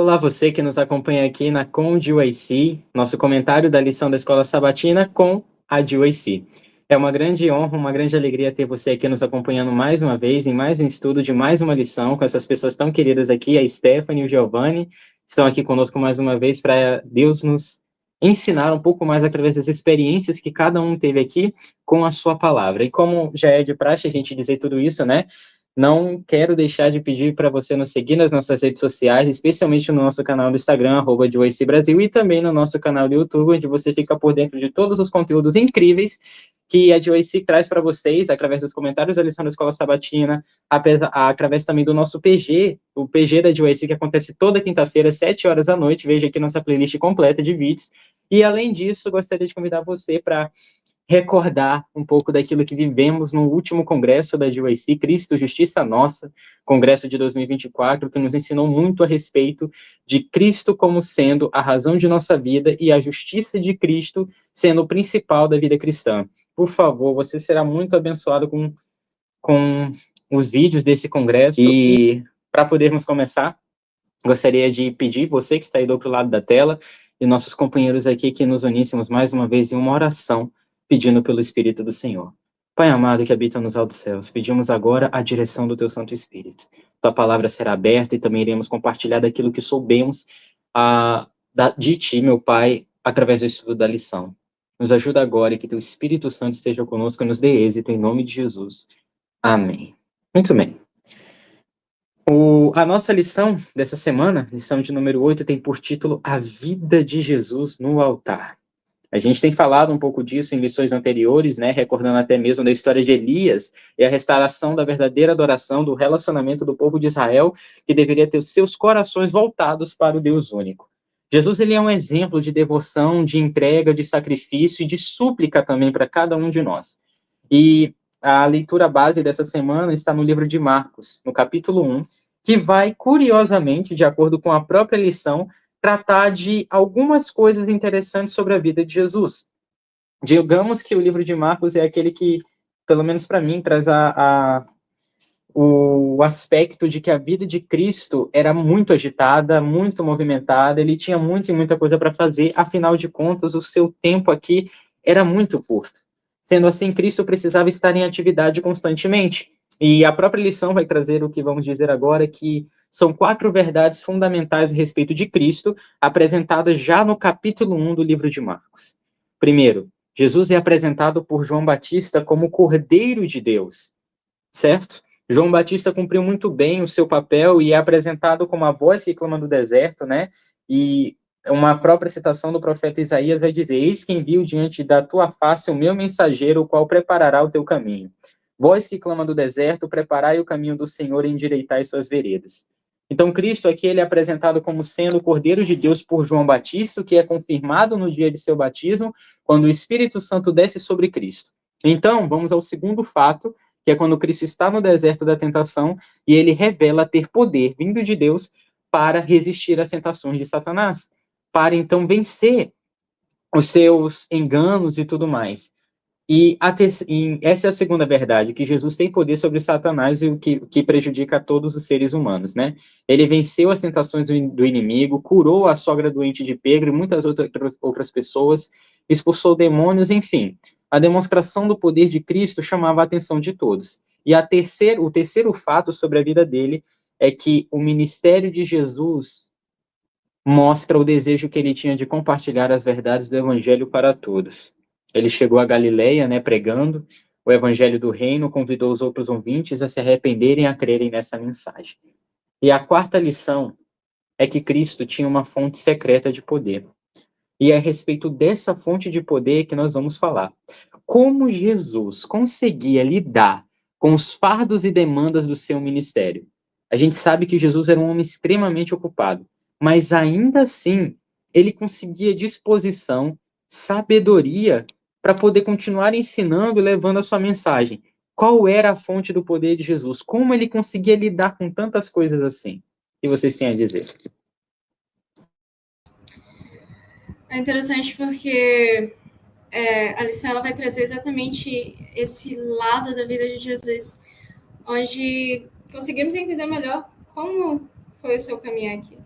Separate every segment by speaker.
Speaker 1: Olá, você que nos acompanha aqui na Com GYC, nosso comentário da lição da Escola Sabatina com a GYC. É uma grande honra, uma grande alegria ter você aqui nos acompanhando mais uma vez, em mais um estudo de mais uma lição, com essas pessoas tão queridas aqui, a Stephanie e o Giovanni, estão aqui conosco mais uma vez para Deus nos ensinar um pouco mais através das experiências que cada um teve aqui com a sua palavra. E como já é de praxe a gente dizer tudo isso, né? Não quero deixar de pedir para você nos seguir nas nossas redes sociais, especialmente no nosso canal do Instagram, @GYC Brasil, e também no nosso canal do YouTube, onde você fica por dentro de todos os conteúdos incríveis que a GYC traz para vocês, através dos comentários da lição da Escola Sabatina, através também do nosso PG, o PG da GYC, que acontece toda quinta-feira, às 7 horas da noite. Veja aqui nossa playlist completa de vídeos. E, além disso, gostaria de convidar você para recordar um pouco daquilo que vivemos no último congresso da GYC, Cristo, Justiça Nossa, congresso de 2024, que nos ensinou muito a respeito de Cristo como sendo a razão de nossa vida e a justiça de Cristo sendo o principal da vida cristã. Por favor, você será muito abençoado com os vídeos desse congresso. E para podermos começar, gostaria de pedir, você que está aí do outro lado da tela, e nossos companheiros aqui, que nos uníssemos mais uma vez em uma oração, pedindo pelo Espírito do Senhor. Pai amado que habita nos altos céus, pedimos agora a direção do Teu Santo Espírito. Tua palavra será aberta e também iremos compartilhar daquilo que soubemos de Ti, meu Pai, através do estudo da lição. Nos ajuda agora e que Teu Espírito Santo esteja conosco e nos dê êxito em nome de Jesus. Amém. Muito bem. A nossa lição dessa semana, lição de número 8, tem por título A Vida de Jesus no Altar. A gente tem falado um pouco disso em lições anteriores, né, recordando até mesmo da história de Elias e a restauração da verdadeira adoração, do relacionamento do povo de Israel, que deveria ter os seus corações voltados para o Deus único. Jesus, ele é um exemplo de devoção, de entrega, de sacrifício e de súplica também para cada um de nós. E a leitura base dessa semana está no livro de Marcos, no capítulo 1, que vai, curiosamente, de acordo com a própria lição, tratar de algumas coisas interessantes sobre a vida de Jesus. Digamos que o livro de Marcos é aquele que, pelo menos para mim, traz o aspecto de que a vida de Cristo era muito agitada, muito movimentada, ele tinha muita coisa para fazer, afinal de contas, o seu tempo aqui era muito curto. Sendo assim, Cristo precisava estar em atividade constantemente. E a própria lição vai trazer o que vamos dizer agora, que são 4 verdades fundamentais a respeito de Cristo, apresentadas já no capítulo 1 do livro de Marcos. Primeiro, Jesus é apresentado por João Batista como Cordeiro de Deus, certo? João Batista cumpriu muito bem o seu papel e é apresentado como a voz que clama do deserto, né? E uma própria citação do profeta Isaías vai dizer: Eis que envio diante da tua face o meu mensageiro, o qual preparará o teu caminho. Voz que clama do deserto, preparai o caminho do Senhor e endireitai suas veredas. Então, Cristo aqui ele é apresentado como sendo o Cordeiro de Deus por João Batista, que é confirmado no dia de seu batismo, quando o Espírito Santo desce sobre Cristo. Então, vamos ao segundo fato, que é quando Cristo está no deserto da tentação e ele revela ter poder vindo de Deus para resistir às tentações de Satanás, para então vencer os seus enganos e tudo mais. E essa é a segunda verdade, que Jesus tem poder sobre Satanás e o que prejudica a todos os seres humanos, né? Ele venceu as tentações do inimigo, curou a sogra doente de Pedro e muitas outras pessoas, expulsou demônios, enfim. A demonstração do poder de Cristo chamava a atenção de todos. E o terceiro fato sobre a vida dele é que o ministério de Jesus mostra o desejo que ele tinha de compartilhar as verdades do evangelho para todos. Ele chegou a Galileia, né, pregando o evangelho do reino, convidou os outros ouvintes a se arrependerem e a crerem nessa mensagem. E a quarta lição é que Cristo tinha uma fonte secreta de poder. E é a respeito dessa fonte de poder que nós vamos falar. Como Jesus conseguia lidar com os fardos e demandas do seu ministério? A gente sabe que Jesus era um homem extremamente ocupado, mas ainda assim, ele conseguia disposição, sabedoria para poder continuar ensinando e levando a sua mensagem. Qual era a fonte do poder de Jesus? Como ele conseguia lidar com tantas coisas assim? O que vocês têm a dizer?
Speaker 2: É interessante porque a lição ela vai trazer exatamente esse lado da vida de Jesus, onde conseguimos entender melhor como foi o seu caminho aqui.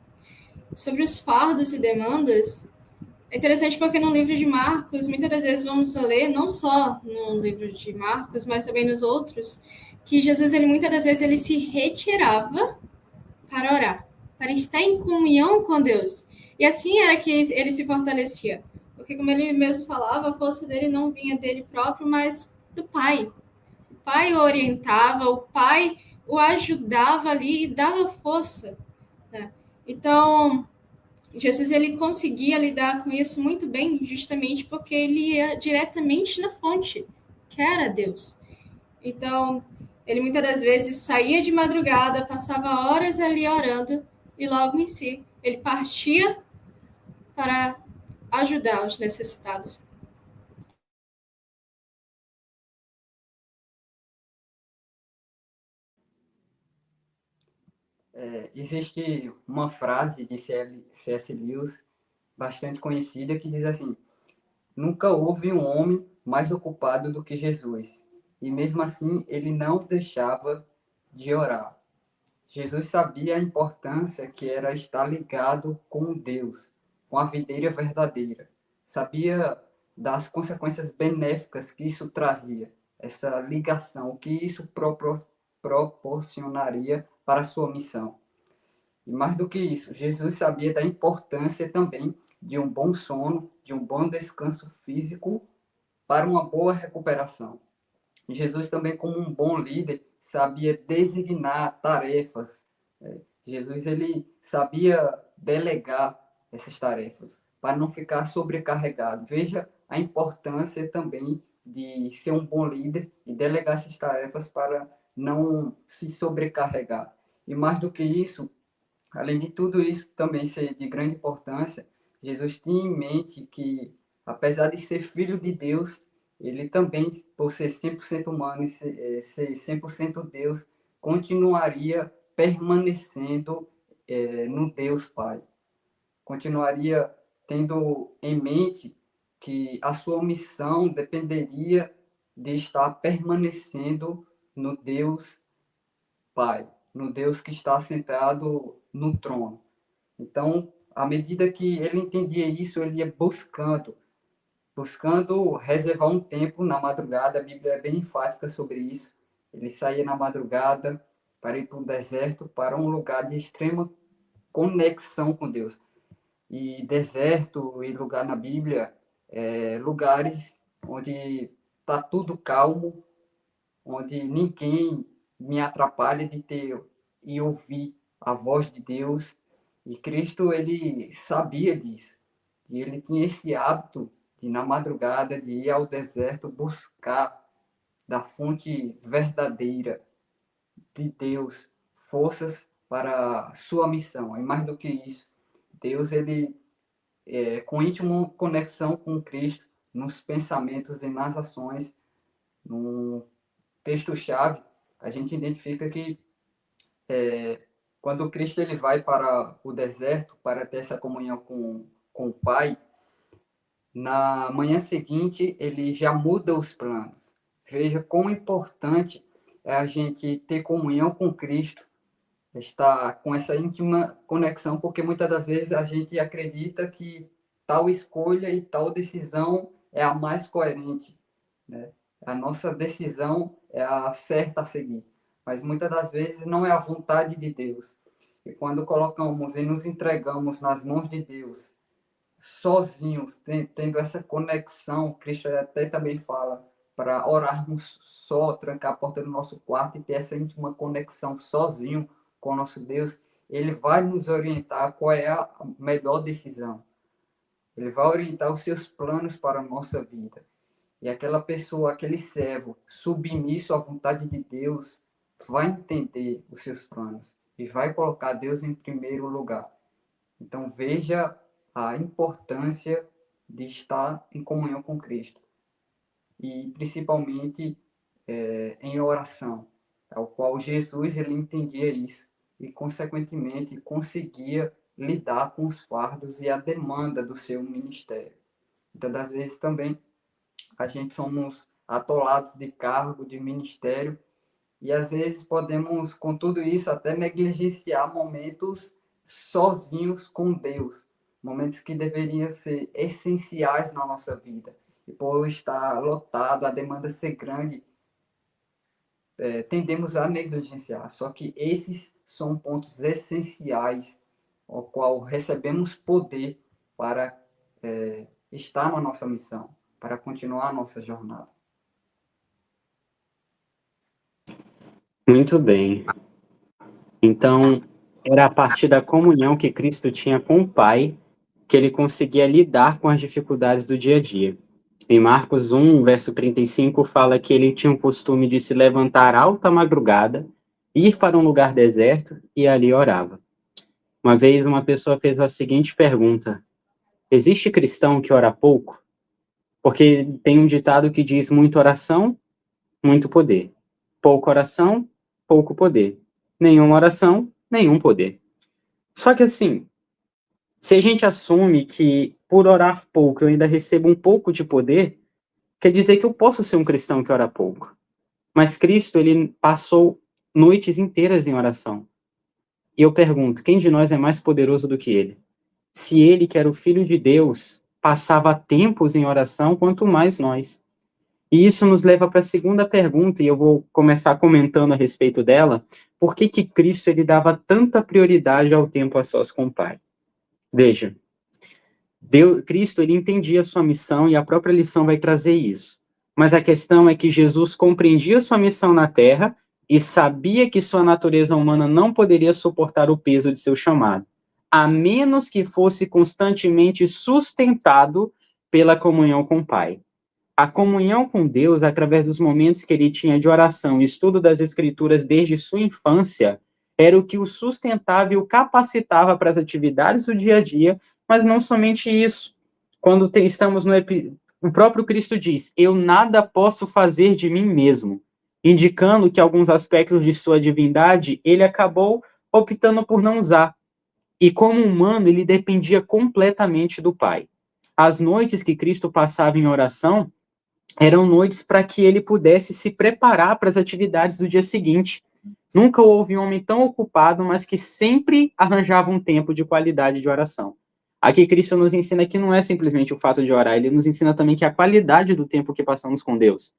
Speaker 2: sobre os fardos e demandas, é interessante porque no livro de Marcos, muitas das vezes vamos ler, não só no livro de Marcos, mas também nos outros, que Jesus, ele muitas das vezes, ele se retirava para orar, para estar em comunhão com Deus. E assim era que ele se fortalecia. Porque, como ele mesmo falava, a força dele não vinha dele próprio, mas do Pai. O Pai o orientava, o Pai o ajudava ali e dava força. Né? Então, Jesus ele conseguia lidar com isso muito bem, justamente porque ele ia diretamente na fonte, que era Deus. Então, ele muitas das vezes saía de madrugada, passava horas ali orando e logo em si ele partia para ajudar os necessitados.
Speaker 3: Existe uma frase de C.S. Lewis bastante conhecida que diz assim: nunca houve um homem mais ocupado do que Jesus, e mesmo assim ele não deixava de orar. Jesus sabia a importância que era estar ligado com Deus, com a videira verdadeira. Sabia das consequências benéficas que isso trazia, essa ligação, o que isso proporcionaria para a sua missão. E mais do que isso, Jesus sabia da importância também de um bom sono, de um bom descanso físico para uma boa recuperação. Jesus também, como um bom líder, sabia designar tarefas. Jesus ele sabia delegar essas tarefas para não ficar sobrecarregado. Veja a importância também de ser um bom líder e delegar essas tarefas para não se sobrecarregar. E mais do que isso, além de tudo isso também ser de grande importância, Jesus tinha em mente que, apesar de ser filho de Deus, ele também, por ser 100% humano e ser 100% Deus, continuaria permanecendo no Deus Pai. Continuaria tendo em mente que a sua missão dependeria de estar permanecendo no Deus Pai, no Deus que está sentado no trono. Então, à medida que ele entendia isso, ele ia buscando reservar um tempo na madrugada. A Bíblia é bem enfática sobre isso. Ele saía na madrugada para ir para o deserto, para um lugar de extrema conexão com Deus. E deserto e lugar na Bíblia lugares onde está tudo calmo, onde ninguém me atrapalha de ter e ouvir a voz de Deus. E Cristo, ele sabia disso. E ele tinha esse hábito de, na madrugada, de ir ao deserto buscar da fonte verdadeira de Deus forças para a sua missão. E mais do que isso, Deus, ele, com íntima conexão com Cristo, nos pensamentos e nas ações, no texto-chave, a gente identifica que quando Cristo ele vai para o deserto para ter essa comunhão com o Pai, na manhã seguinte ele já muda os planos. Veja quão importante é a gente ter comunhão com Cristo, estar com essa íntima conexão, porque muitas das vezes a gente acredita que tal escolha e tal decisão é a mais coerente, né? A nossa decisão é a certa a seguir, mas muitas das vezes não é a vontade de Deus. E quando colocamos e nos entregamos nas mãos de Deus, sozinhos, tendo essa conexão, Cristo até também fala para orarmos só, trancar a porta do nosso quarto e ter essa íntima conexão sozinho com o nosso Deus, ele vai nos orientar qual é a melhor decisão. Ele vai orientar os seus planos para a nossa vida. E aquela pessoa, aquele servo, submisso à vontade de Deus, vai entender os seus planos e vai colocar Deus em primeiro lugar. Então veja a importância de estar em comunhão com Cristo. E principalmente em oração, ao qual Jesus ele entendia isso e, consequentemente, conseguia lidar com os fardos e a demanda do seu ministério. Então, das vezes também, a gente somos atolados de cargo, de ministério, e às vezes podemos, com tudo isso, até negligenciar momentos sozinhos com Deus, momentos que deveriam ser essenciais na nossa vida. E por estar lotado, a demanda ser grande, tendemos a negligenciar. Só que esses são pontos essenciais ao qual recebemos poder para estar na nossa missão, para continuar a nossa jornada.
Speaker 1: Muito bem. Então, era a partir da comunhão que Cristo tinha com o Pai que ele conseguia lidar com as dificuldades do dia a dia. Em Marcos 1, verso 35, fala que ele tinha o costume de se levantar alta madrugada, ir para um lugar deserto e ali orava. Uma vez uma pessoa fez a seguinte pergunta: existe cristão que ora pouco? Porque tem um ditado que diz: muita oração, muito poder. Pouca oração, pouco poder. Nenhuma oração, nenhum poder. Só que assim, se a gente assume que por orar pouco eu ainda recebo um pouco de poder, quer dizer que eu posso ser um cristão que ora pouco. Mas Cristo, ele passou noites inteiras em oração. E eu pergunto, quem de nós é mais poderoso do que ele? Se ele, que era o Filho de Deus, passava tempos em oração, quanto mais nós. E isso nos leva para a segunda pergunta, e eu vou começar comentando a respeito dela. Por que Cristo ele dava tanta prioridade ao tempo a sós com o Pai? Veja, Cristo ele entendia a sua missão e a própria lição vai trazer isso. Mas a questão é que Jesus compreendia sua missão na Terra e sabia que sua natureza humana não poderia suportar o peso de seu chamado, a menos que fosse constantemente sustentado pela comunhão com o Pai. A comunhão com Deus, através dos momentos que ele tinha de oração e estudo das Escrituras desde sua infância, era o que o sustentava e o capacitava para as atividades do dia a dia, mas não somente isso. Quando estamos o próprio Cristo diz: eu nada posso fazer de mim mesmo, indicando que alguns aspectos de sua divindade ele acabou optando por não usar. E como humano, ele dependia completamente do Pai. As noites que Cristo passava em oração eram noites para que ele pudesse se preparar para as atividades do dia seguinte. Nunca houve um homem tão ocupado, mas que sempre arranjava um tempo de qualidade de oração. Aqui Cristo nos ensina que não é simplesmente o fato de orar, ele nos ensina também que a qualidade do tempo que passamos com Deus.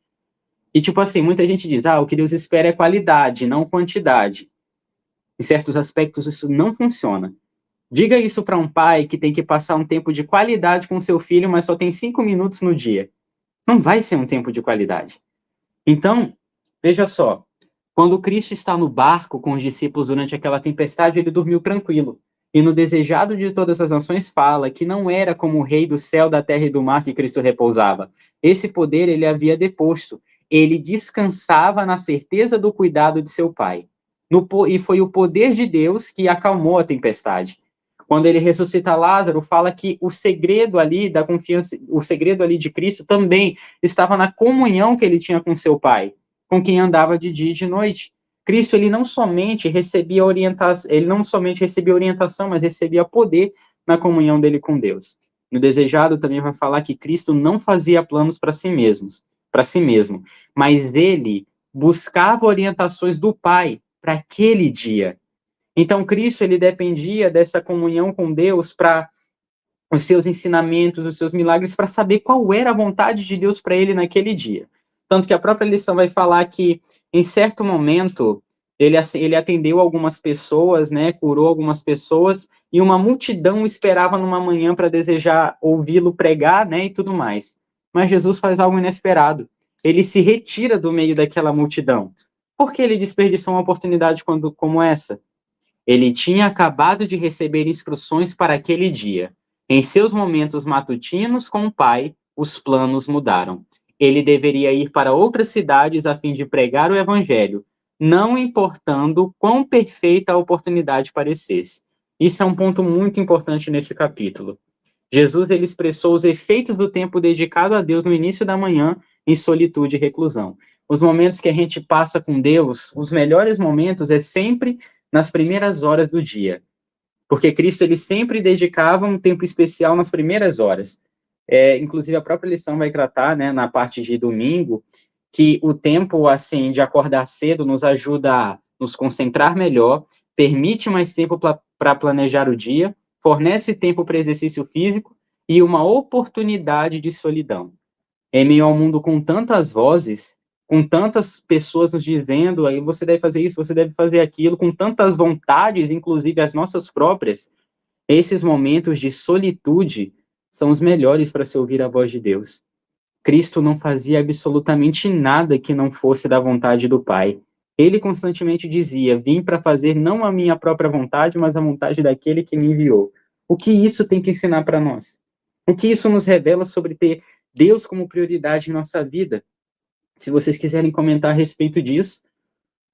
Speaker 1: E tipo assim, muita gente diz, o que Deus espera é qualidade, não quantidade. Em certos aspectos isso não funciona. Diga isso para um pai que tem que passar um tempo de qualidade com seu filho, mas só tem 5 minutos no dia. Não vai ser um tempo de qualidade. Então, veja só, quando Cristo está no barco com os discípulos durante aquela tempestade, ele dormiu tranquilo. E no Desejado de Todas as Nações fala que não era como o rei do céu, da terra e do mar que Cristo repousava. Esse poder ele havia deposto. Ele descansava na certeza do cuidado de seu Pai. E foi o poder de Deus que acalmou a tempestade. Quando ele ressuscita Lázaro, fala que o segredo ali da confiança, o segredo ali de Cristo também estava na comunhão que ele tinha com seu Pai, com quem andava de dia e de noite. Cristo ele não somente recebia orientação, mas recebia poder na comunhão dele com Deus. No Desejado também vai falar que Cristo não fazia planos para si mesmo, mas ele buscava orientações do Pai para aquele dia. Então, Cristo, ele dependia dessa comunhão com Deus para os seus ensinamentos, os seus milagres, para saber qual era a vontade de Deus para ele naquele dia. Tanto que a própria lição vai falar que, em certo momento, ele atendeu algumas pessoas, né, curou algumas pessoas, e uma multidão esperava numa manhã para desejar ouvi-lo pregar, né, e tudo mais. Mas Jesus faz algo inesperado. Ele se retira do meio daquela multidão. Por que ele desperdiçou uma oportunidade como essa? Ele tinha acabado de receber instruções para aquele dia. Em seus momentos matutinos com o Pai, os planos mudaram. Ele deveria ir para outras cidades a fim de pregar o Evangelho, não importando quão perfeita a oportunidade parecesse. Isso é um ponto muito importante nesse capítulo. Jesus ele expressou os efeitos do tempo dedicado a Deus no início da manhã, em solitude e reclusão. Os momentos que a gente passa com Deus, os melhores momentos é sempre nas primeiras horas do dia, porque Cristo ele sempre dedicava um tempo especial nas primeiras horas. Inclusive a própria lição vai tratar, né, na parte de domingo, que o tempo assim de acordar cedo nos ajuda a nos concentrar melhor, permite mais tempo para planejar o dia, fornece tempo para exercício físico e uma oportunidade de solidão. Em meio ao mundo com tantas vozes, com tantas pessoas nos dizendo, aí você deve fazer isso, você deve fazer aquilo, com tantas vontades, inclusive as nossas próprias, esses momentos de solitude são os melhores para se ouvir a voz de Deus. Cristo não fazia absolutamente nada que não fosse da vontade do Pai. Ele constantemente dizia: vim para fazer não a minha própria vontade, mas a vontade daquele que me enviou. O que isso tem que ensinar para nós? O que isso nos revela sobre ter Deus como prioridade em nossa vida? Se vocês quiserem comentar a respeito disso,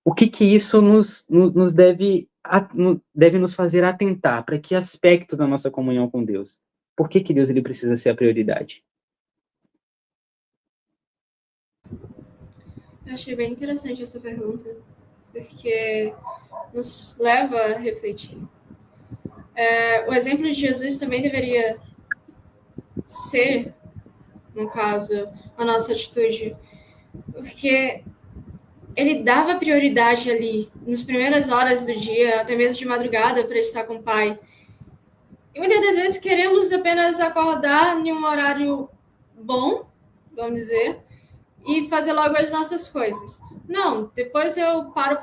Speaker 1: o que isso nos deve nos fazer atentar? Para que aspecto da nossa comunhão com Deus? Por que Deus ele precisa ser a prioridade?
Speaker 2: Eu achei bem interessante essa pergunta, porque nos leva a refletir. O exemplo de Jesus também deveria ser, no caso, a nossa atitude, porque ele dava prioridade ali, nas primeiras horas do dia, até mesmo de madrugada, para estar com o Pai. E muitas das vezes queremos apenas acordar em um horário bom, vamos dizer, e fazer logo as nossas coisas. Não, depois eu paro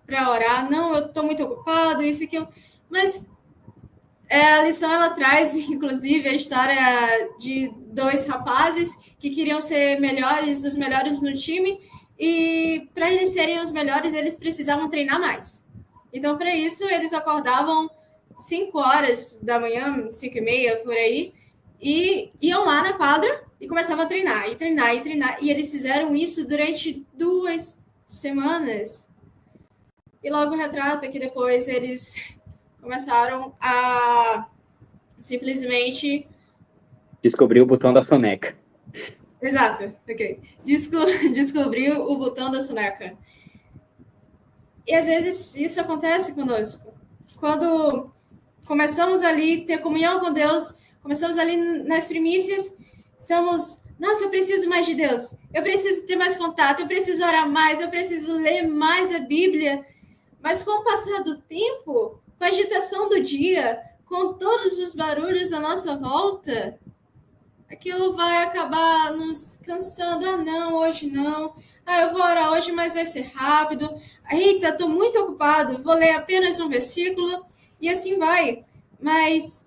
Speaker 2: para orar. Não, eu estou muito ocupado, isso e aquilo. Mas a lição, ela traz, inclusive, a história de 2 rapazes que queriam ser melhores, os melhores no time, e para eles serem os melhores, eles precisavam treinar mais. Então, para isso, eles acordavam 5 horas da manhã, 5h30, por aí, e iam lá na quadra e começavam a treinar, e treinar, e treinar. E eles fizeram isso durante 2 semanas. E logo retrata que depois eles começaram a simplesmente...
Speaker 1: Descobrir o botão da soneca.
Speaker 2: Exato, ok. Descobriu o botão da soneca. E às vezes isso acontece conosco. Quando começamos ali a ter comunhão com Deus, começamos ali nas primícias, estamos... Nossa, eu preciso mais de Deus. Eu preciso ter mais contato, eu preciso orar mais, eu preciso ler mais a Bíblia. Mas com o passar do tempo, com a agitação do dia, com todos os barulhos à nossa volta, aquilo vai acabar nos cansando. Ah, não, hoje não. Ah, eu vou orar hoje, mas vai ser rápido. Eita, estou muito ocupado, vou ler apenas um versículo, e assim vai. Mas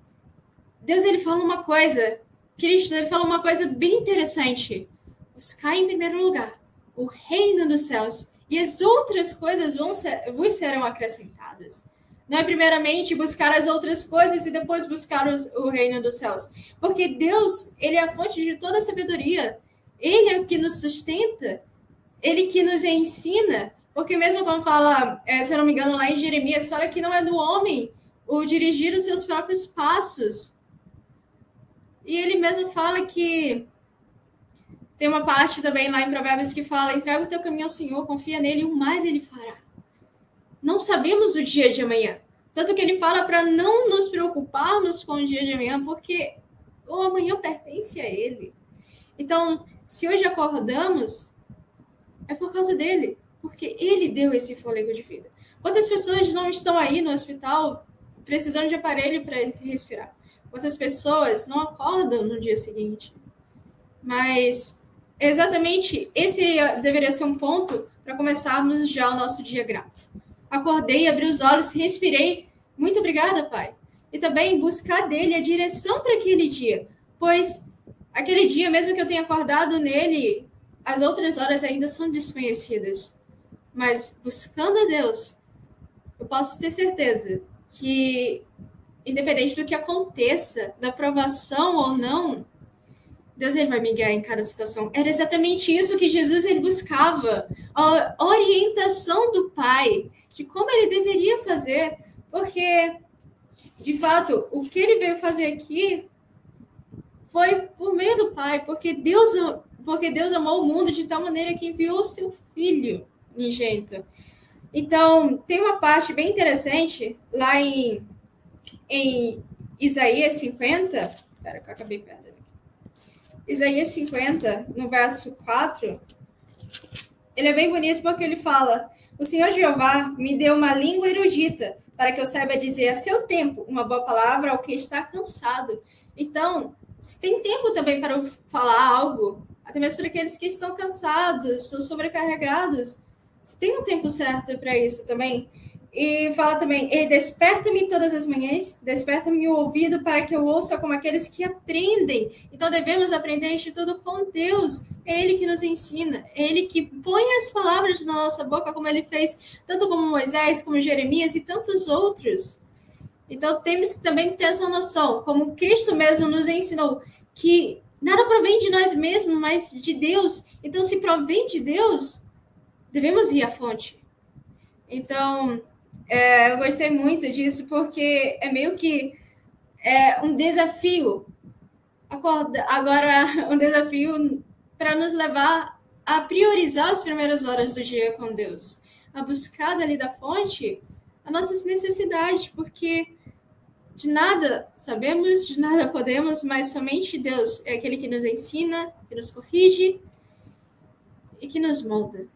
Speaker 2: Deus, ele fala uma coisa, Cristo, ele fala uma coisa bem interessante. Buscar em primeiro lugar o reino dos céus, e as outras coisas vos serão acrescentadas. Não é primeiramente buscar as outras coisas e depois buscar o reino dos céus. Porque Deus, ele é a fonte de toda a sabedoria. Ele é o que nos sustenta. Ele que nos ensina. Porque mesmo quando fala, se eu não me engano, lá em Jeremias, fala que não é do homem o dirigir os seus próprios passos. E ele mesmo fala que... Tem uma parte também lá em Provérbios que fala: entrega o teu caminho ao Senhor, confia nele e o mais ele fará. Não sabemos o dia de amanhã. Tanto que ele fala para não nos preocuparmos com o dia de amanhã, porque o amanhã pertence a ele. Então, se hoje acordamos, é por causa dele, porque ele deu esse fôlego de vida. Quantas pessoas não estão aí no hospital precisando de aparelho para respirar? Quantas pessoas não acordam no dia seguinte? Mas exatamente esse deveria ser um ponto para começarmos já o nosso dia grato. Acordei, abri os olhos, respirei. Muito obrigada, Pai. E também buscar dele a direção para aquele dia. Pois aquele dia, mesmo que eu tenha acordado nele, as outras horas ainda são desconhecidas. Mas buscando a Deus, eu posso ter certeza que, independente do que aconteça, da aprovação ou não, Deus, ele vai me guiar em cada situação. Era exatamente isso que Jesus, ele buscava. A orientação do Pai, de como ele deveria fazer. Porque, de fato, o que ele veio fazer aqui foi por meio do Pai. Porque Deus amou o mundo de tal maneira que enviou o seu Filho unigênito. Então, tem uma parte bem interessante lá em Isaías 50. Espera que eu acabei perdendo. Isaías 50, no verso 4, ele é bem bonito porque ele fala: o Senhor Jeová me deu uma língua erudita para que eu saiba dizer a seu tempo uma boa palavra ao que está cansado. Então, se tem tempo também para eu falar algo, até mesmo para aqueles que estão cansados ou sobrecarregados, se tem um tempo certo para isso também. E fala também, ele desperta-me todas as manhãs, desperta-me o ouvido para que eu ouça como aqueles que aprendem. Então, devemos aprender de tudo com Deus. É Ele que nos ensina, é Ele que põe as palavras na nossa boca, como Ele fez, tanto como Moisés, como Jeremias e tantos outros. Então, temos também que ter essa noção, como Cristo mesmo nos ensinou, que nada provém de nós mesmos, mas de Deus. Então, se provém de Deus, devemos ir à fonte. Então, eu gostei muito disso, porque é meio que um desafio. Agora, um desafio para nos levar a priorizar as primeiras horas do dia com Deus, a buscar dali da fonte as nossas necessidades, porque de nada sabemos, de nada podemos, mas somente Deus é aquele que nos ensina, que nos corrige e que nos molda.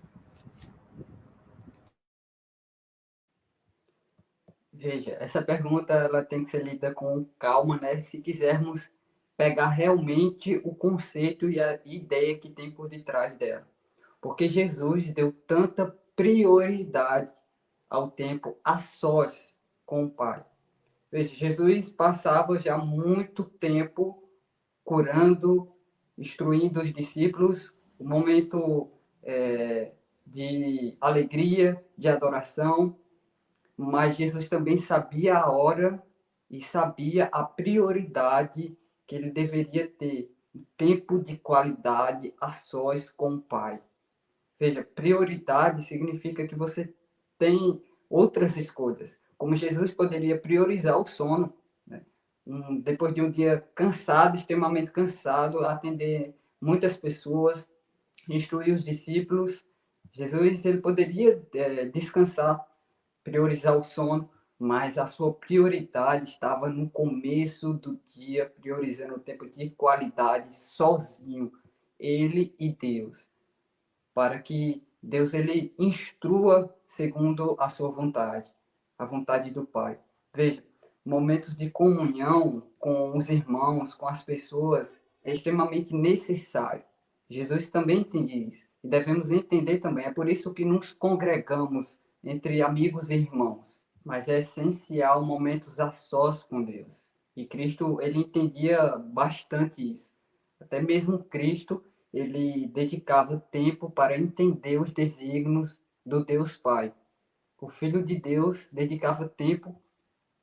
Speaker 3: Veja, essa pergunta ela tem que ser lida com calma, né? Se quisermos pegar realmente o conceito e a ideia que tem por detrás dela. Porque Jesus deu tanta prioridade ao tempo a sós com o Pai. Veja, Jesus passava já muito tempo curando, instruindo os discípulos, um momento de alegria, de adoração, mas Jesus também sabia a hora e sabia a prioridade que ele deveria ter, um tempo de qualidade a sós com o Pai. Veja, prioridade significa que você tem outras escolhas, como Jesus poderia priorizar o sono, né? Depois de um dia cansado, extremamente cansado, atender muitas pessoas, instruir os discípulos, Jesus ele poderia descansar, priorizar o sono, mas a sua prioridade estava no começo do dia, priorizando o tempo de qualidade sozinho, ele e Deus, para que Deus ele instrua segundo a sua vontade, a vontade do Pai. Veja, momentos de comunhão com os irmãos, com as pessoas, é extremamente necessário. Jesus também entende isso, e devemos entender também. É por isso que nos congregamos entre amigos e irmãos. Mas é essencial momentos a sós com Deus. E Cristo, ele entendia bastante isso. Até mesmo Cristo, ele dedicava tempo para entender os desígnios do Deus Pai. O Filho de Deus dedicava tempo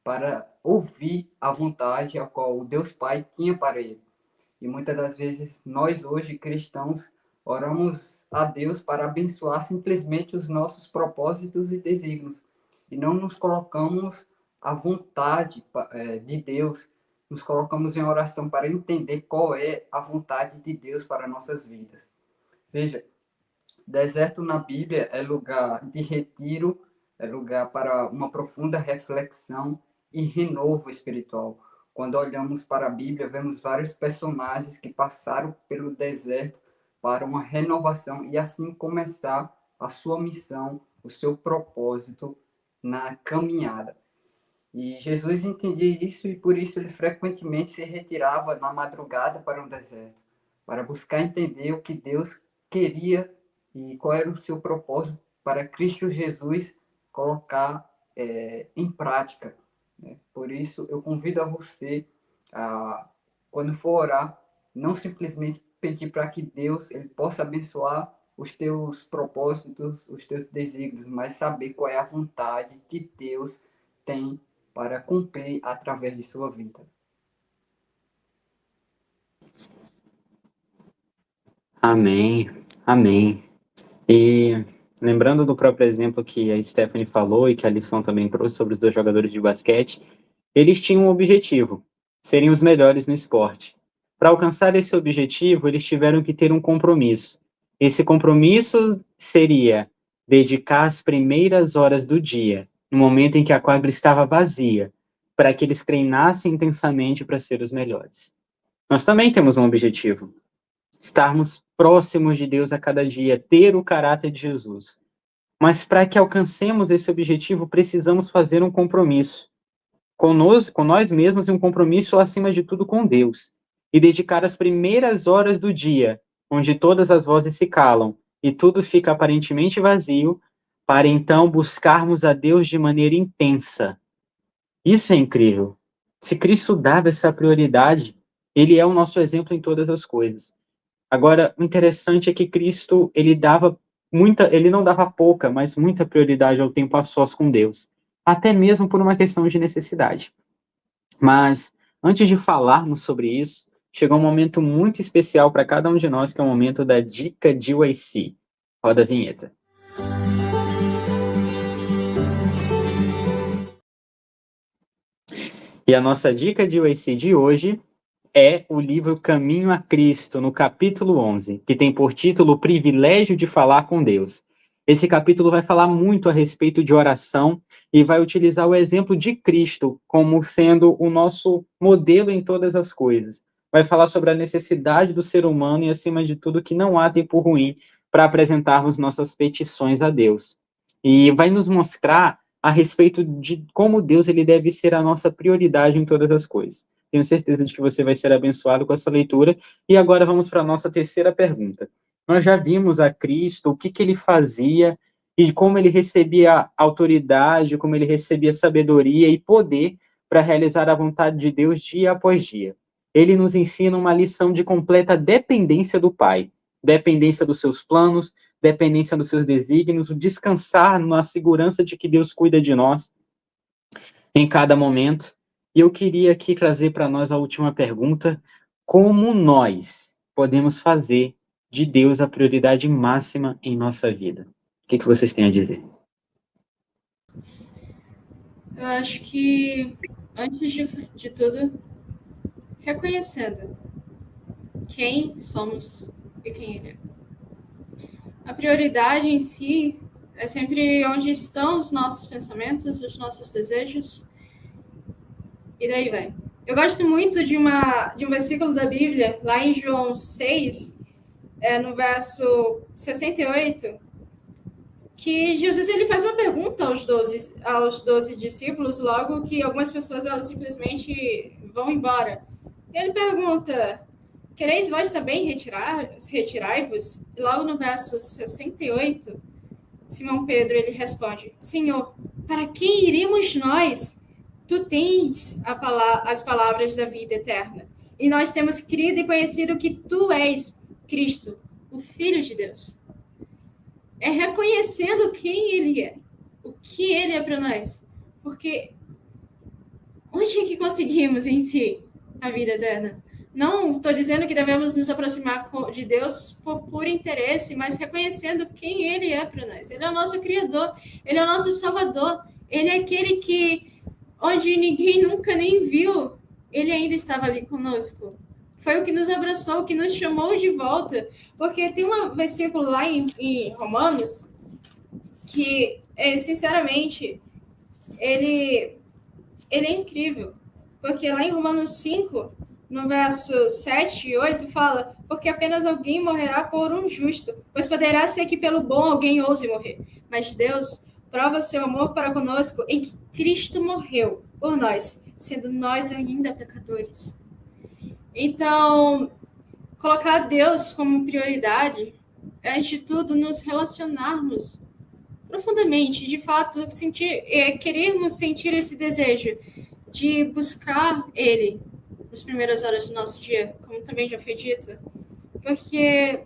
Speaker 3: para ouvir a vontade a qual o Deus Pai tinha para ele. E muitas das vezes nós hoje cristãos oramos a Deus para abençoar simplesmente os nossos propósitos e desígnios e não nos colocamos à vontade de Deus, nos colocamos em oração para entender qual é a vontade de Deus para nossas vidas. Veja, deserto na Bíblia é lugar de retiro, é lugar para uma profunda reflexão e renovo espiritual. Quando olhamos para a Bíblia, vemos vários personagens que passaram pelo deserto para uma renovação e assim começar a sua missão, o seu propósito na caminhada. E Jesus entendia isso e por isso ele frequentemente se retirava na madrugada para um deserto, para buscar entender o que Deus queria e qual era o seu propósito para Cristo Jesus colocar em prática. Por isso, eu convido a você, quando for orar, não simplesmente pedir para que Deus ele possa abençoar os teus propósitos, os teus desígnios, mas saber qual é a vontade que Deus tem para cumprir através de sua vida.
Speaker 1: Amém, amém. E lembrando do próprio exemplo que a Stephanie falou e que a lição também trouxe sobre os dois jogadores de basquete, eles tinham um objetivo, serem os melhores no esporte. Para alcançar esse objetivo, eles tiveram que ter um compromisso. Esse compromisso seria dedicar as primeiras horas do dia, no momento em que a quadra estava vazia, para que eles treinassem intensamente para ser os melhores. Nós também temos um objetivo, estarmos próximos de Deus a cada dia, ter o caráter de Jesus. Mas para que alcancemos esse objetivo, precisamos fazer um compromisso com nós mesmos e um compromisso, acima de tudo, com Deus. E dedicar as primeiras horas do dia, onde todas as vozes se calam e tudo fica aparentemente vazio, para então buscarmos a Deus de maneira intensa. Isso é incrível. Se Cristo dava essa prioridade, ele é o nosso exemplo em todas as coisas. Agora, o interessante é que Cristo, ele não dava pouca, mas muita prioridade ao tempo a sós com Deus, até mesmo por uma questão de necessidade. Mas, antes de falarmos sobre isso, chegou um momento muito especial para cada um de nós, que é o momento da Dica de YC. Roda a vinheta. E a nossa dica de YC de hoje é o livro Caminho a Cristo, no capítulo 11, que tem por título O Privilégio de Falar com Deus. Esse capítulo vai falar muito a respeito de oração e vai utilizar o exemplo de Cristo como sendo o nosso modelo em todas as coisas. Vai falar sobre a necessidade do ser humano e, acima de tudo, que não há tempo ruim para apresentarmos nossas petições a Deus. E vai nos mostrar a respeito de como Deus ele deve ser a nossa prioridade em todas as coisas. Tenho certeza de que você vai ser abençoado com essa leitura. E agora vamos para a nossa terceira pergunta. Nós já vimos a Cristo, o que ele fazia e como ele recebia autoridade, como ele recebia sabedoria e poder para realizar a vontade de Deus dia após dia. Ele nos ensina uma lição de completa dependência do Pai, dependência dos seus planos, dependência dos seus desígnios, o descansar na segurança de que Deus cuida de nós em cada momento. E eu queria aqui trazer para nós a última pergunta: como nós podemos fazer de Deus a prioridade máxima em nossa vida? O que vocês têm a dizer?
Speaker 2: Eu acho que, antes de tudo, reconhecendo quem somos e quem Ele é. A prioridade em si é sempre onde estão os nossos pensamentos, os nossos desejos, e daí vai. Eu gosto muito de um versículo da Bíblia, lá em João 6, no verso 68, que Jesus ele faz uma pergunta aos 12 discípulos, logo que algumas pessoas elas simplesmente vão embora. E ele pergunta: quereis vós também retirai-vos? E logo no verso 68, Simão Pedro ele responde: Senhor, para quem iremos nós? Tu tens as palavras da vida eterna. E nós temos crido e conhecido que tu és Cristo, o Filho de Deus. É reconhecendo quem Ele é, o que Ele é para nós. Porque onde é que conseguimos em si a vida eterna? Não estou dizendo que devemos nos aproximar de Deus por puro interesse, mas reconhecendo quem Ele é para nós. Ele é o nosso Criador, Ele é o nosso Salvador, Ele é aquele que, onde ninguém nunca nem viu, Ele ainda estava ali conosco. Foi o que nos abraçou, o que nos chamou de volta. Porque tem um versículo lá em Romanos que, sinceramente, ele é incrível. Porque lá em Romanos 5, no verso 7 e 8, fala: porque apenas alguém morrerá por um justo, pois poderá ser que pelo bom alguém ouse morrer. Mas Deus prova seu amor para conosco em que Cristo morreu por nós, sendo nós ainda pecadores. Então, colocar Deus como prioridade é, antes de tudo, nos relacionarmos profundamente, de fato, querermos sentir esse desejo de buscar Ele nas primeiras horas do nosso dia, como também já foi dito, porque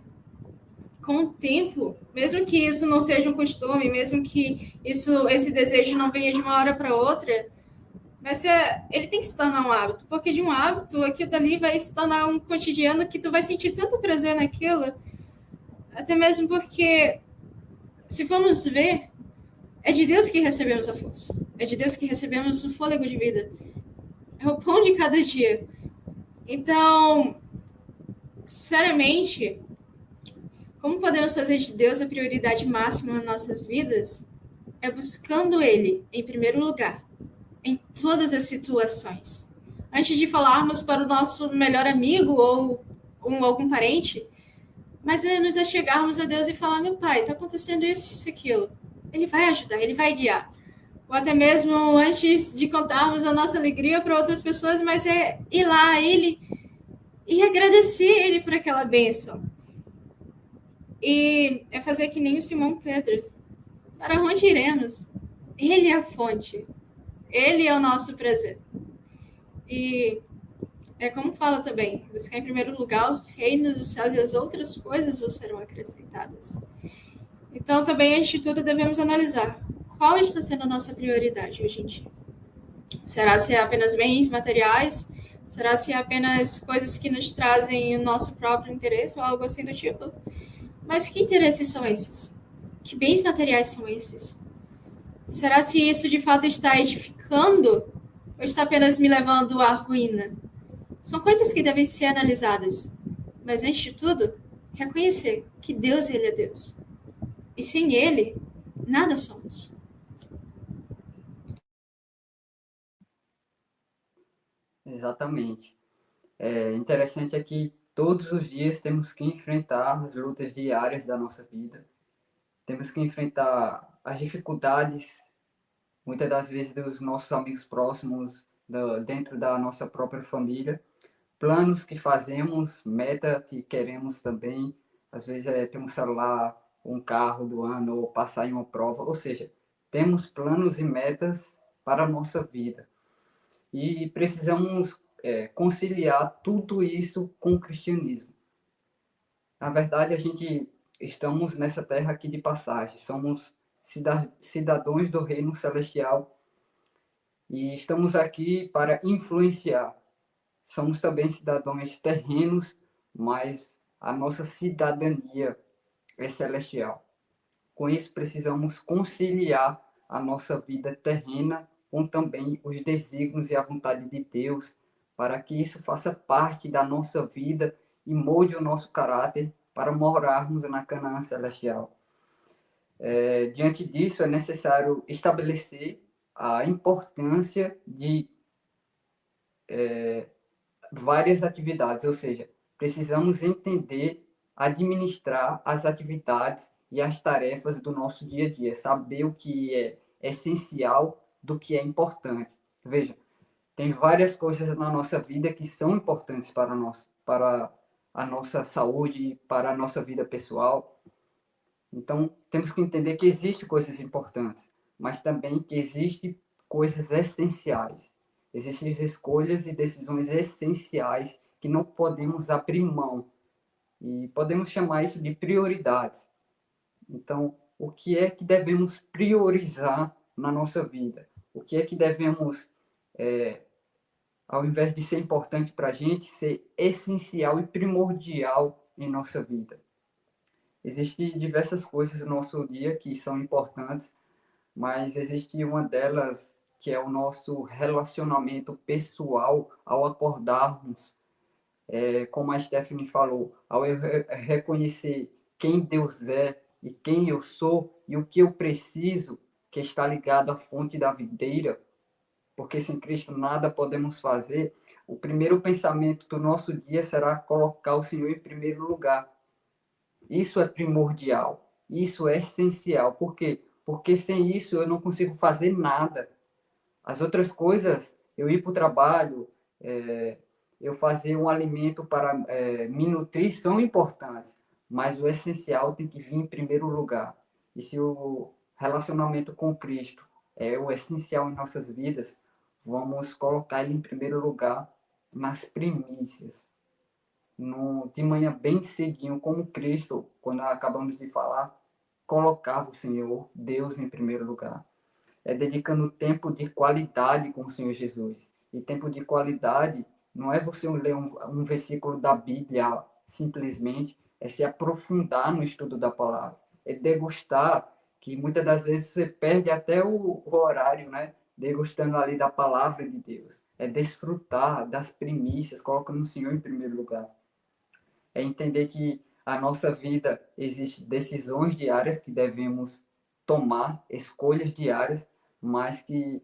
Speaker 2: com o tempo, mesmo que isso não seja um costume, mesmo que esse desejo não venha de uma hora para outra, ele tem que se tornar um hábito, porque de um hábito, aquilo dali vai se tornar um cotidiano que tu vai sentir tanto prazer naquilo, até mesmo porque, se formos ver, é de Deus que recebemos a força, é de Deus que recebemos o fôlego de vida, é o pão de cada dia. Então, sinceramente, como podemos fazer de Deus a prioridade máxima nas nossas vidas? É buscando Ele, em primeiro lugar, em todas as situações. Antes de falarmos para o nosso melhor amigo ou algum parente, mas é nos achegarmos a Deus e falar: meu pai, está acontecendo isso, aquilo. Ele vai ajudar, ele vai guiar. Ou até mesmo antes de contarmos a nossa alegria para outras pessoas, mas é ir lá a ele e agradecer ele por aquela bênção. E é fazer que nem o Simão Pedro. Para onde iremos? Ele é a fonte. Ele é o nosso prazer. E é como fala também, buscar em primeiro lugar o reino dos céus e as outras coisas vos serão acrescentadas. Então, também, antes de tudo, devemos analisar qual está sendo a nossa prioridade hoje em dia. Será se é apenas bens materiais? Será se é apenas coisas que nos trazem o nosso próprio interesse ou algo assim do tipo? Mas que interesses são esses? Que bens materiais são esses? Será se isso de fato está edificando ou está apenas me levando à ruína? São coisas que devem ser analisadas. Mas antes de tudo, reconhecer que Deus, ele é Deus. E sem ele, nada somos.
Speaker 3: Exatamente. Interessante é que todos os dias temos que enfrentar as lutas diárias da nossa vida. Temos que enfrentar as dificuldades, muitas das vezes, dos nossos amigos próximos, dentro da nossa própria família. Planos que fazemos, meta que queremos também. Às vezes é ter um celular, um carro do ano, ou passar em uma prova. Ou seja, temos planos e metas para a nossa vida. E precisamos conciliar tudo isso com o cristianismo. Na verdade, a gente estamos nessa terra aqui de passagem, somos cidadãos do reino celestial e estamos aqui para influenciar. Somos também cidadãos terrenos, mas a nossa cidadania é celestial. Com isso, precisamos conciliar a nossa vida terrena com também os desígnios e a vontade de Deus, para que isso faça parte da nossa vida e molde o nosso caráter para morarmos na Canaã celestial. Diante disso, é necessário estabelecer a importância de várias atividades, ou seja, precisamos entender, administrar as atividades e as tarefas do nosso dia a dia, saber o que é essencial do que é importante. Veja, tem várias coisas na nossa vida que são importantes para a nossa saúde, para a nossa vida pessoal. Então, temos que entender que existem coisas importantes, mas também que existem coisas essenciais. Existem escolhas e decisões essenciais que não podemos abrir mão. E podemos chamar isso de prioridades. Então, o que é que devemos priorizar na nossa vida? O que é que devemos, ao invés de ser importante para a gente, ser essencial e primordial em nossa vida? Existem diversas coisas no nosso dia que são importantes, mas existe uma delas que é o nosso relacionamento pessoal ao acordarmos, como a Stephanie falou, ao eu reconhecer quem Deus é e quem eu sou e o que eu preciso, que está ligado à fonte da videira, porque sem Cristo nada podemos fazer. O primeiro pensamento do nosso dia será colocar o Senhor em primeiro lugar. Isso é primordial, isso é essencial. Por quê? Porque sem isso eu não consigo fazer nada. As outras coisas, eu ir para o trabalho, eu fazer um alimento para me nutrir, são importantes, mas o essencial tem que vir em primeiro lugar. E se o relacionamento com Cristo é o essencial em nossas vidas, vamos colocar ele em primeiro lugar nas primícias. De manhã bem cedinho, como Cristo, quando acabamos de falar, colocava o Senhor, Deus, em primeiro lugar. Dedicando tempo de qualidade com o Senhor Jesus. E tempo de qualidade não é você ler um versículo da Bíblia simplesmente, é se aprofundar no estudo da palavra. É degustar, que muitas das vezes você perde até o horário, né? Degustando ali da palavra de Deus. É desfrutar das primícias, colocando o Senhor em primeiro lugar. É entender que a nossa vida existe decisões diárias que devemos tomar, escolhas diárias, mas que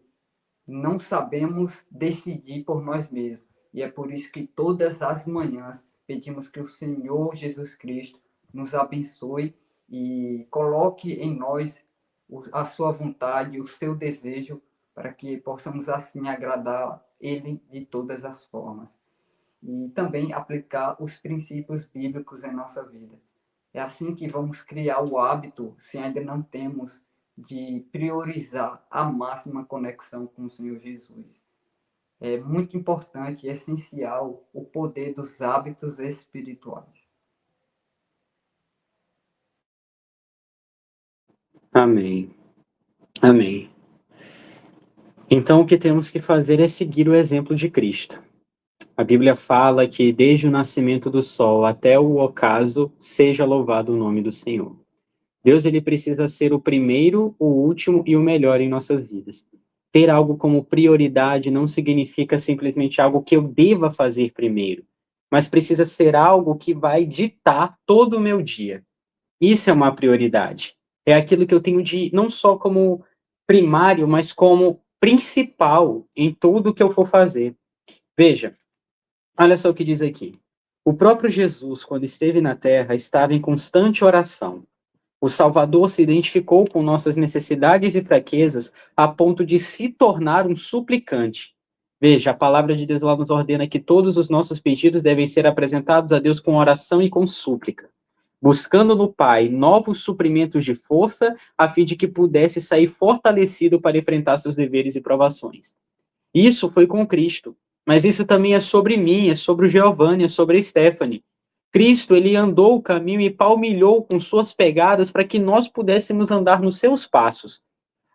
Speaker 3: não sabemos decidir por nós mesmos. E é por isso que todas as manhãs pedimos que o Senhor Jesus Cristo nos abençoe e coloque em nós a sua vontade, o seu desejo, para que possamos assim agradar Ele de todas as formas. E também aplicar os princípios bíblicos em nossa vida. É assim que vamos criar o hábito, se ainda não temos, de priorizar a máxima conexão com o Senhor Jesus. É muito importante e essencial o poder dos hábitos espirituais.
Speaker 1: Amém. Amém. Então, o que temos que fazer é seguir o exemplo de Cristo. A Bíblia fala que desde o nascimento do sol até o ocaso, seja louvado o nome do Senhor. Deus, ele precisa ser o primeiro, o último e o melhor em nossas vidas. Ter algo como prioridade não significa simplesmente algo que eu deva fazer primeiro, mas precisa ser algo que vai ditar todo o meu dia. Isso é uma prioridade. É aquilo que eu tenho de, não só como primário, mas como principal em tudo que eu for fazer. Veja, olha só o que diz aqui. O próprio Jesus, quando esteve na terra, estava em constante oração. O Salvador se identificou com nossas necessidades e fraquezas a ponto de se tornar um suplicante. Veja, a palavra de Deus lá nos ordena que todos os nossos pedidos devem ser apresentados a Deus com oração e com súplica, buscando no Pai novos suprimentos de força, a fim de que pudesse sair fortalecido para enfrentar seus deveres e provações. Isso foi com Cristo, mas isso também é sobre mim, é sobre o Giovanni, é sobre a Stephanie. Cristo, ele andou o caminho e palmilhou com suas pegadas para que nós pudéssemos andar nos seus passos.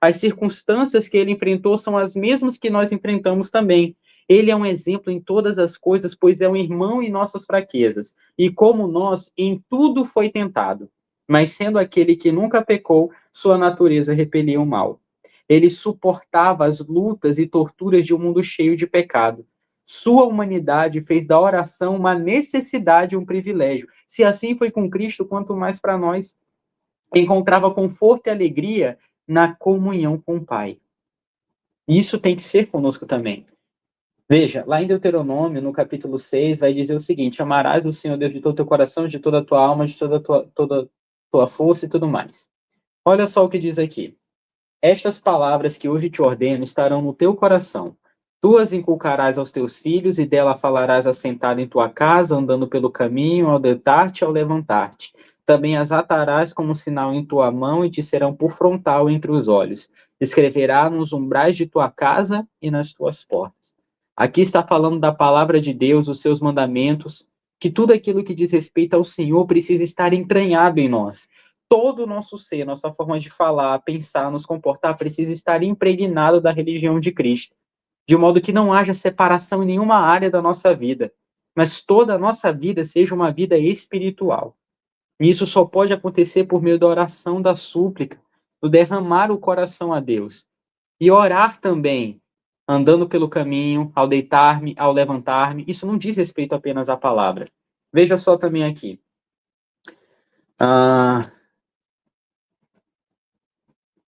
Speaker 1: As circunstâncias que ele enfrentou são as mesmas que nós enfrentamos também. Ele é um exemplo em todas as coisas, pois é um irmão em nossas fraquezas. E como nós, em tudo foi tentado. Mas sendo aquele que nunca pecou, sua natureza repelia o mal. Ele suportava as lutas e torturas de um mundo cheio de pecado. Sua humanidade fez da oração uma necessidade e um privilégio. Se assim foi com Cristo, quanto mais para nós. Encontrava conforto e alegria na comunhão com o Pai. Isso tem que ser conosco também. Veja, lá em Deuteronômio, no capítulo 6, vai dizer o seguinte: amarás o Senhor Deus de todo o teu coração, de toda a tua alma, de toda a tua força e tudo mais. Olha só o que diz aqui. Estas palavras que hoje te ordeno estarão no teu coração. Tu as inculcarás aos teus filhos, e dela falarás assentado em tua casa, andando pelo caminho, ao deitar-te e ao levantar-te. Também as atarás como sinal em tua mão, e te serão por frontal entre os olhos. Escreverá nos umbrais de tua casa e nas tuas portas. Aqui está falando da palavra de Deus, os seus mandamentos, que tudo aquilo que diz respeito ao Senhor precisa estar entranhado em nós. Todo o nosso ser, nossa forma de falar, pensar, nos comportar, precisa estar impregnado da religião de Cristo, de modo que não haja separação em nenhuma área da nossa vida, mas toda a nossa vida seja uma vida espiritual. E isso só pode acontecer por meio da oração, da súplica, do derramar o coração a Deus. E orar também, andando pelo caminho, ao deitar-me, ao levantar-me, isso não diz respeito apenas à palavra. Veja só também aqui.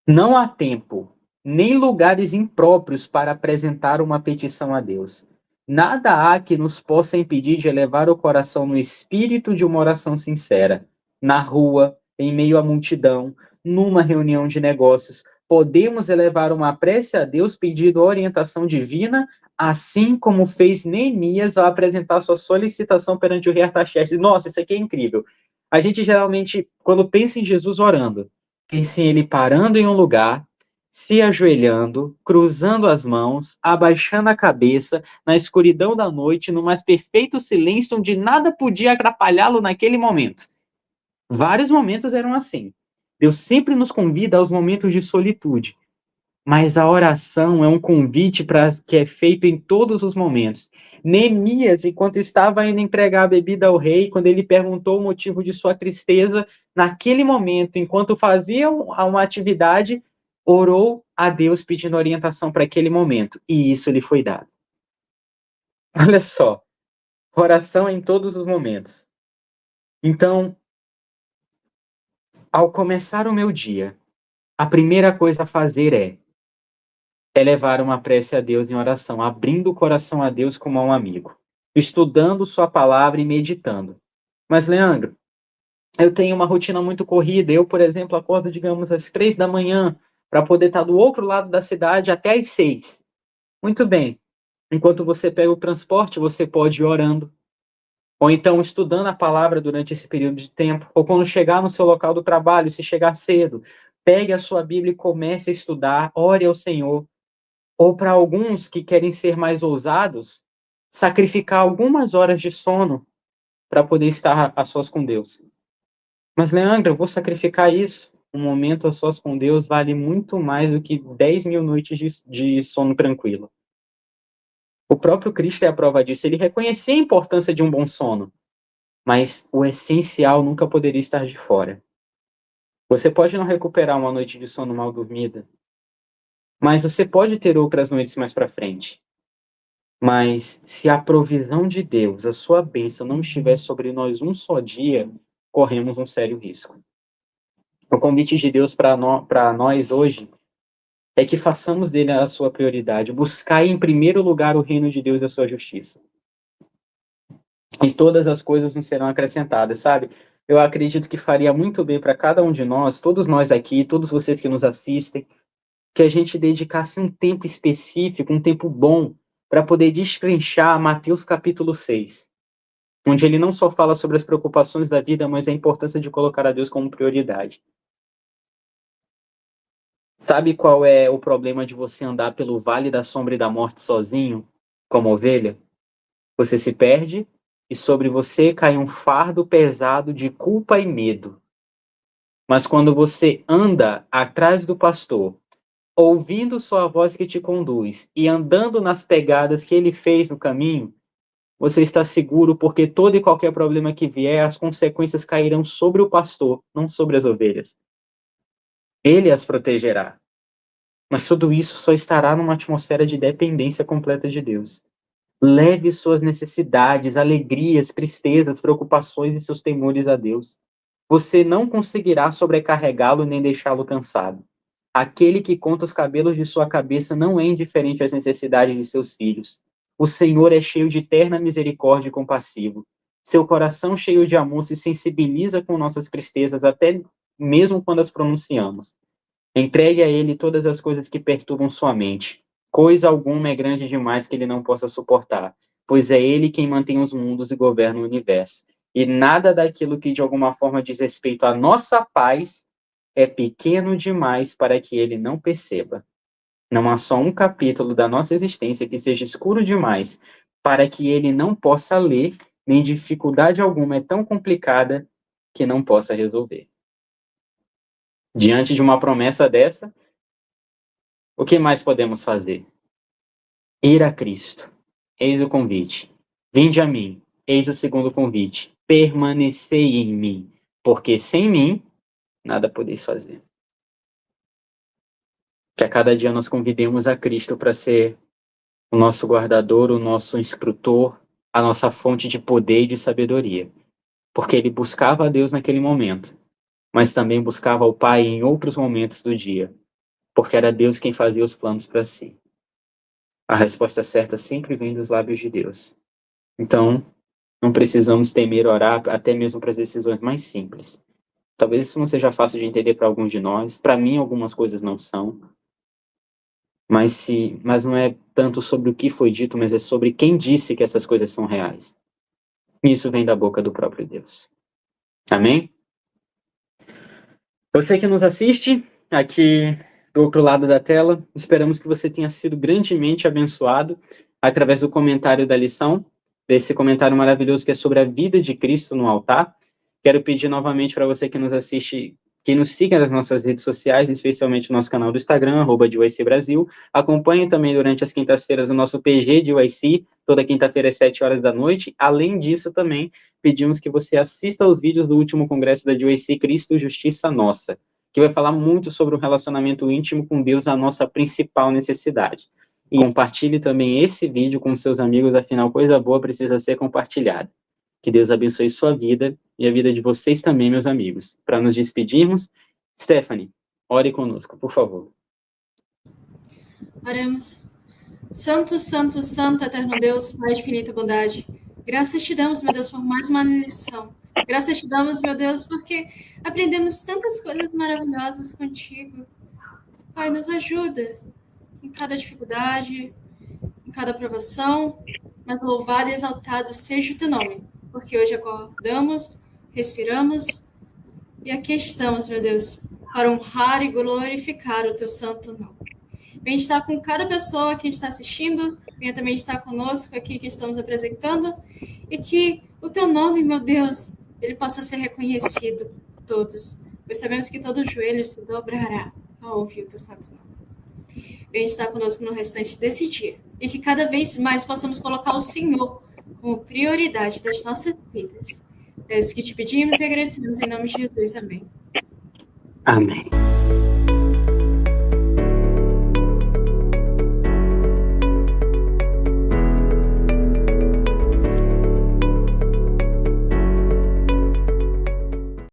Speaker 1: Não há tempo, nem lugares impróprios para apresentar uma petição a Deus. Nada há que nos possa impedir de elevar o coração no espírito de uma oração sincera. Na rua, em meio à multidão, numa reunião de negócios, podemos elevar uma prece a Deus pedindo orientação divina, assim como fez Neemias ao apresentar sua solicitação perante o rei Artaxerxes. Nossa, isso aqui é incrível. A gente geralmente, quando pensa em Jesus orando, pensa em ele parando em um lugar, se ajoelhando, cruzando as mãos, abaixando a cabeça, na escuridão da noite, no mais perfeito silêncio, onde nada podia atrapalhá-lo naquele momento. Vários momentos eram assim. Deus sempre nos convida aos momentos de solitude, mas a oração é um convite que é feito em todos os momentos. Neemias, enquanto estava indo entregar a bebida ao rei, quando ele perguntou o motivo de sua tristeza, naquele momento, enquanto fazia uma atividade, orou a Deus pedindo orientação para aquele momento, e isso lhe foi dado. Olha só, oração em todos os momentos. Então, ao começar o meu dia, a primeira coisa a fazer é levar uma prece a Deus em oração, abrindo o coração a Deus como a um amigo, estudando sua palavra e meditando. Mas, Leandro, eu tenho uma rotina muito corrida. Eu, por exemplo, acordo, digamos, às 3 da manhã para poder estar do outro lado da cidade até às 6. Muito bem. Enquanto você pega o transporte, você pode ir orando, ou então estudando a palavra durante esse período de tempo, ou quando chegar no seu local do trabalho, se chegar cedo, pegue a sua Bíblia e comece a estudar, ore ao Senhor. Ou para alguns que querem ser mais ousados, sacrificar algumas horas de sono para poder estar a sós com Deus. Mas, Leandro, eu vou sacrificar isso. Um momento a sós com Deus vale muito mais do que 10.000 noites de sono tranquilo. O próprio Cristo é a prova disso. Ele reconhecia a importância de um bom sono, mas o essencial nunca poderia estar de fora. Você pode não recuperar uma noite de sono mal dormida, mas você pode ter outras noites mais para frente. Mas se a provisão de Deus, a sua bênção, não estiver sobre nós um só dia, corremos um sério risco. O convite de Deus para nós hoje é que façamos dele a sua prioridade, buscar em primeiro lugar o reino de Deus e a sua justiça. E todas as coisas nos serão acrescentadas, sabe? Eu acredito que faria muito bem para cada um de nós, todos nós aqui, todos vocês que nos assistem, que a gente dedicasse um tempo específico, um tempo bom, para poder destrinchar Mateus capítulo 6, onde ele não só fala sobre as preocupações da vida, mas a importância de colocar a Deus como prioridade. Sabe qual é o problema de você andar pelo vale da sombra e da morte sozinho, como ovelha? Você se perde e sobre você cai um fardo pesado de culpa e medo. Mas quando você anda atrás do pastor, ouvindo sua voz que te conduz e andando nas pegadas que ele fez no caminho, você está seguro porque todo e qualquer problema que vier, as consequências cairão sobre o pastor, não sobre as ovelhas. Ele as protegerá. Mas tudo isso só estará numa atmosfera de dependência completa de Deus. Leve suas necessidades, alegrias, tristezas, preocupações e seus temores a Deus. Você não conseguirá sobrecarregá-lo nem deixá-lo cansado. Aquele que conta os cabelos de sua cabeça não é indiferente às necessidades de seus filhos. O Senhor é cheio de terna misericórdia e compassivo. Seu coração cheio de amor se sensibiliza com nossas tristezas, até mesmo quando as pronunciamos. Entregue a ele todas as coisas que perturbam sua mente. Coisa alguma é grande demais que ele não possa suportar, pois é ele quem mantém os mundos e governa o universo. E nada daquilo que de alguma forma diz respeito à nossa paz é pequeno demais para que ele não perceba. Não há só um capítulo da nossa existência que seja escuro demais para que ele não possa ler, nem dificuldade alguma é tão complicada que não possa resolver. Diante de uma promessa dessa, o que mais podemos fazer? Ir a Cristo. Eis o convite. Vinde a mim. Eis o segundo convite. Permanecei em mim, porque sem mim nada podeis fazer. Que a cada dia nós convidemos a Cristo para ser o nosso guardador, o nosso instrutor, a nossa fonte de poder e de sabedoria. Porque ele buscava a Deus naquele momento, mas também buscava o Pai em outros momentos do dia, porque era Deus quem fazia os planos para si. A resposta certa sempre vem dos lábios de Deus. Então, não precisamos temer orar até mesmo para as decisões mais simples. Talvez isso não seja fácil de entender para alguns de nós. Para mim, algumas coisas não são. Mas não é tanto sobre o que foi dito, mas é sobre quem disse que essas coisas são reais. E isso vem da boca do próprio Deus. Amém? Você que nos assiste aqui do outro lado da tela, esperamos que você tenha sido grandemente abençoado através do comentário da lição, desse comentário maravilhoso que é sobre a vida de Cristo no altar. Quero pedir novamente para você que nos assiste, que nos siga nas nossas redes sociais, especialmente no nosso canal do Instagram, @DYC Brasil. Acompanhe também durante as quintas-feiras o nosso PG de DYC, toda quinta-feira às 7 horas da noite. Além disso, também pedimos que você assista aos vídeos do último congresso da DYC, Cristo, Justiça Nossa, que vai falar muito sobre o relacionamento íntimo com Deus, a nossa principal necessidade. E compartilhe também esse vídeo com seus amigos, afinal, coisa boa precisa ser compartilhada. Que Deus abençoe sua vida e a vida de vocês também, meus amigos. Para nos despedirmos, Stephanie, ore conosco, por favor.
Speaker 2: Oremos. Santo, santo, santo, eterno Deus, Pai de infinita bondade, graças te damos, meu Deus, por mais uma lição. Graças te damos, meu Deus, porque aprendemos tantas coisas maravilhosas contigo. Pai, nos ajuda em cada dificuldade, em cada provação, mas louvado e exaltado seja o teu nome, porque hoje acordamos, respiramos e aqui estamos, meu Deus, para honrar e glorificar o teu santo nome. Venha estar com cada pessoa que está assistindo, venha também estar conosco aqui que estamos apresentando, e que o teu nome, meu Deus, ele possa ser reconhecido por todos, pois sabemos que todo joelho se dobrará ao ouvir o teu santo nome. Venha estar conosco no restante desse dia, e que cada vez mais possamos colocar o Senhor como prioridade das nossas vidas. É isso que te pedimos e agradecemos em nome de Jesus. Amém.
Speaker 1: Amém.